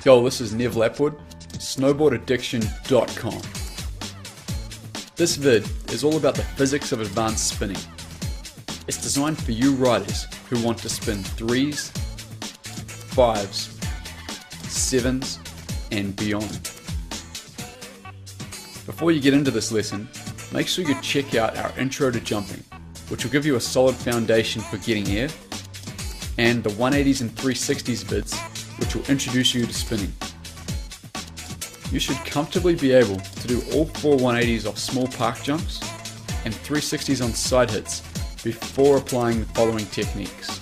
Yo, this is Nev Lapwood, snowboardaddiction.com. This vid is all about the physics of advanced spinning. It's designed for you riders who want to spin 3s, 5s, 7s, and beyond. Before you get into this lesson, make sure you check out our Intro to Jumping, which will give you a solid foundation for getting air, and the 180s and 360s vids, which will introduce you to spinning. You should comfortably be able to do all 4 180s off small park jumps and 360s on side hits before applying the following techniques.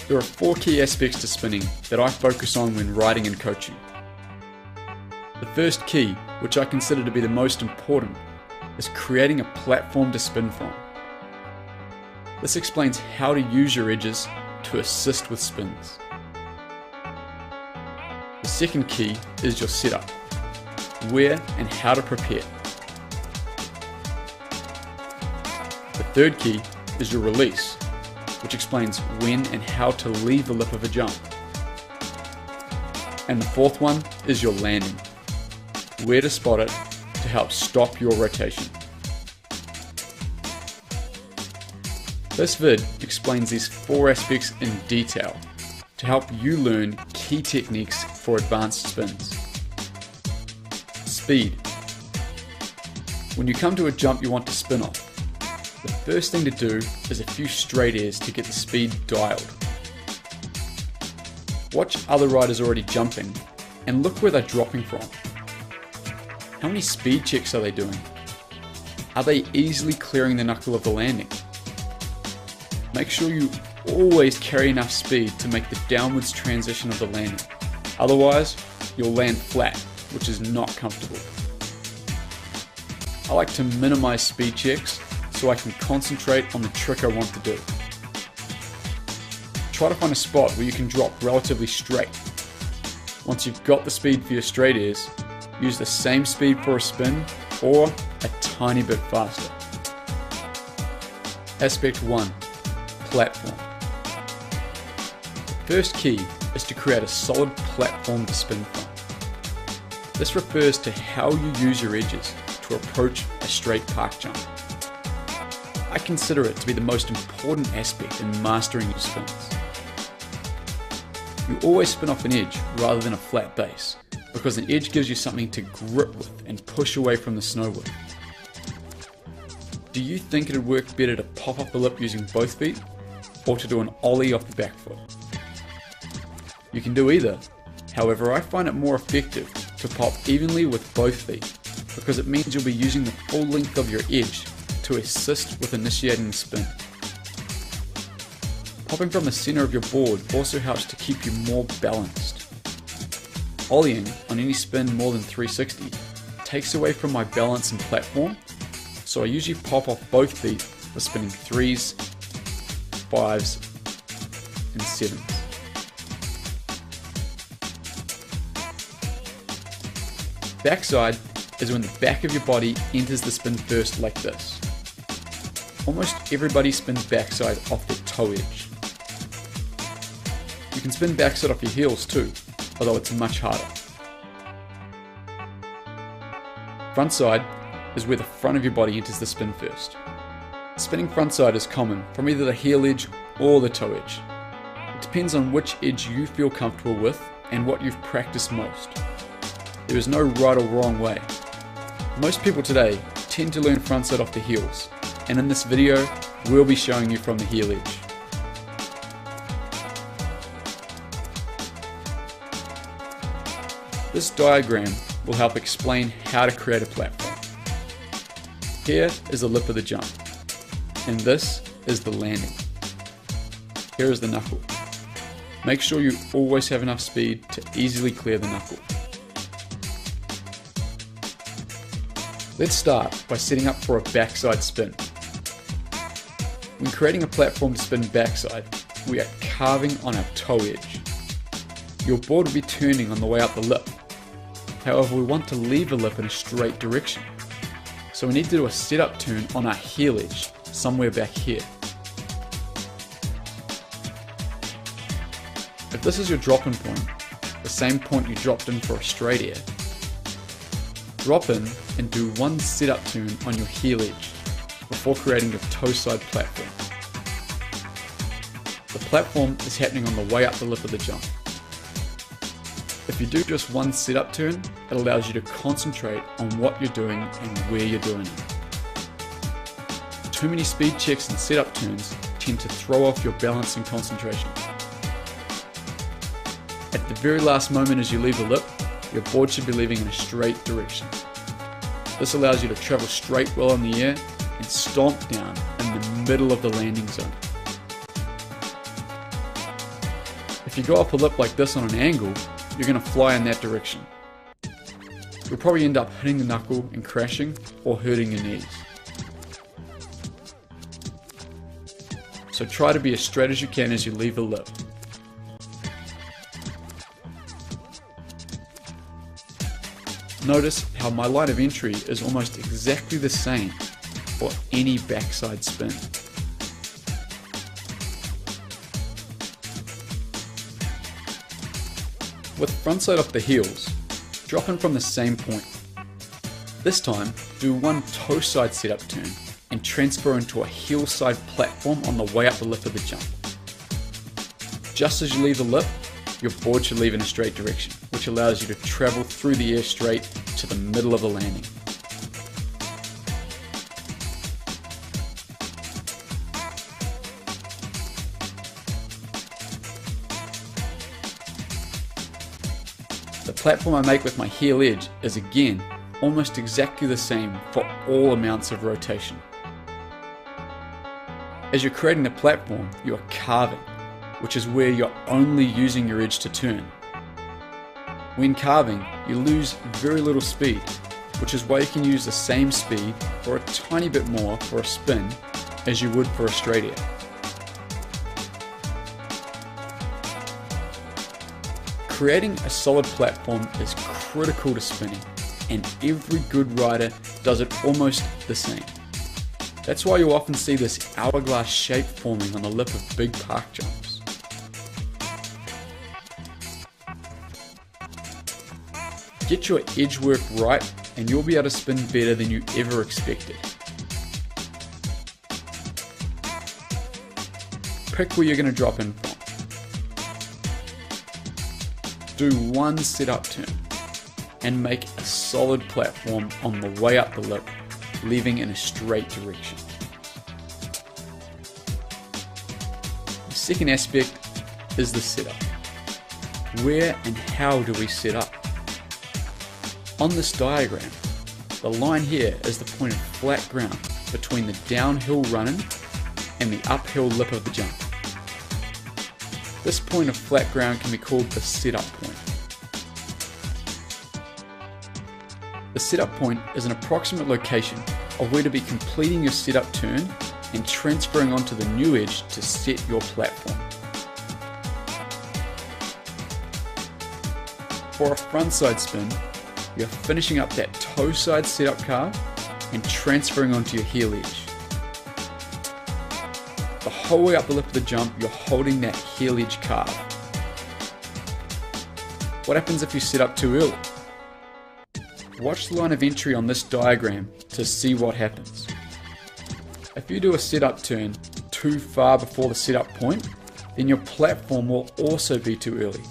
There are 4 key aspects to spinning that I focus on when riding and coaching. The first key, which I consider to be the most important, is creating a platform to spin from. This explains how to use your edges to assist with spins. The second key is your setup, where and how to prepare. The third key is your release, which explains when and how to leave the lip of a jump. And the fourth one is your landing, where to spot it to help stop your rotation. This vid explains these 4 aspects in detail to help you learn key techniques for advanced spins. Speed. When you come to a jump you want to spin off, the first thing to do is a few straight airs to get the speed dialed. Watch other riders already jumping and look where they're dropping from. How many speed checks are they doing? Are they easily clearing the knuckle of the landing? Make sure you always carry enough speed to make the downwards transition of the landing. Otherwise, you'll land flat, which is not comfortable. I like to minimize speed checks so I can concentrate on the trick I want to do. Try to find a spot where you can drop relatively straight. Once you've got the speed for your straight airs, use the same speed for a spin or a tiny bit faster. Aspect 1. Platform. The first key is to create a solid platform to spin from. This refers to how you use your edges to approach a straight park jump. I consider it to be the most important aspect in mastering your spins. You always spin off an edge rather than a flat base, because an edge gives you something to grip with and push away from the snow with. Do you think it would work better to pop off the lip using both feet, or to do an ollie off the back foot? You can do either. However, I find it more effective to pop evenly with both feet, because it means you'll be using the full length of your edge to assist with initiating the spin. Popping from the center of your board also helps to keep you more balanced. Ollieing on any spin more than 360 takes away from my balance and platform, so I usually pop off both feet for spinning 3s, 5s, and 7s. Backside is when the back of your body enters the spin first, like this. Almost everybody spins backside off their toe edge. You can spin backside off your heels too, although it's much harder. Frontside is where the front of your body enters the spin first. Spinning frontside is common from either the heel edge or the toe edge. It depends on which edge you feel comfortable with and what you've practiced most. There is no right or wrong way. Most people today tend to learn frontside off the heels, and in this video we'll be showing you from the heel edge. This diagram will help explain how to create a platform. Here is the lip of the jump, and this is the landing. Here is the knuckle. Make sure you always have enough speed to easily clear the knuckle. Let's start by setting up for a backside spin. When creating a platform to spin backside, we are carving on our toe edge. Your board will be turning on the way up the lip. However, we want to leave the lip in a straight direction. So we need to do a setup turn on our heel edge, somewhere back here. If this is your drop-in point, the same point you dropped in for a straight air, drop in and do one sit-up turn on your heel edge before creating your toe side platform. The platform is happening on the way up the lip of the jump. If you do just one sit-up turn, it allows you to concentrate on what you're doing and where you're doing it. Too many speed checks and sit-up turns tend to throw off your balance and concentration. At the very last moment as you leave the lip, your board should be leaving in a straight direction. This allows you to travel straight well in the air and stomp down in the middle of the landing zone. If you go off a lip like this on an angle, you're going to fly in that direction. You'll probably end up hitting the knuckle and crashing or hurting your knees. So try to be as straight as you can as you leave the lip. Notice how my line of entry is almost exactly the same for any backside spin. With frontside off the heels, drop in from the same point. This time, do one toe side sit-up turn and transfer into a heel side platform on the way up the lip of the jump. Just as you leave the lip, your board should leave in a straight direction, which allows you to travel through the air straight to the middle of the landing. The platform I make with my heel edge is again almost exactly the same for all amounts of rotation. As you're creating the platform, you are carving, which is where you're only using your edge to turn. When carving, you lose very little speed, which is why you can use the same speed or a tiny bit more for a spin as you would for a straight air. Creating a solid platform is critical to spinning, and every good rider does it almost the same. That's why you'll often see this hourglass shape forming on the lip of big park jumps. Get your edge work right and you'll be able to spin better than you ever expected. Pick where you're going to drop in from. Do one sit-up turn and make a solid platform on the way up the lip, leaving in a straight direction. The second aspect is the sit-up. Where and how do we sit up? On this diagram, the line here is the point of flat ground between the downhill running and the uphill lip of the jump. This point of flat ground can be called the sit-up point. The sit-up point is an approximate location of where to be completing your sit-up turn and transferring onto the new edge to set your platform. For a frontside spin, you're finishing up that toe side sit-up carve and transferring onto your heel edge. The whole way up the lip of the jump, you're holding that heel edge carve. What happens if you sit up too early? Watch the line of entry on this diagram to see what happens. If you do a sit-up turn too far before the sit-up point, then your platform will also be too early,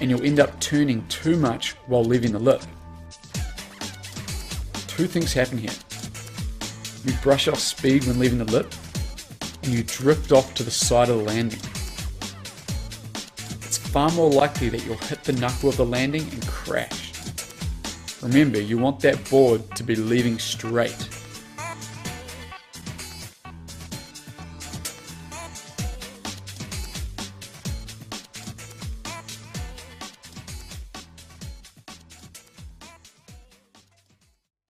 and you'll end up turning too much while leaving the lip. Two things happen here. You brush off speed when leaving the lip, and you drift off to the side of the landing. It's far more likely that you'll hit the knuckle of the landing and crash. Remember, you want that board to be leaving straight.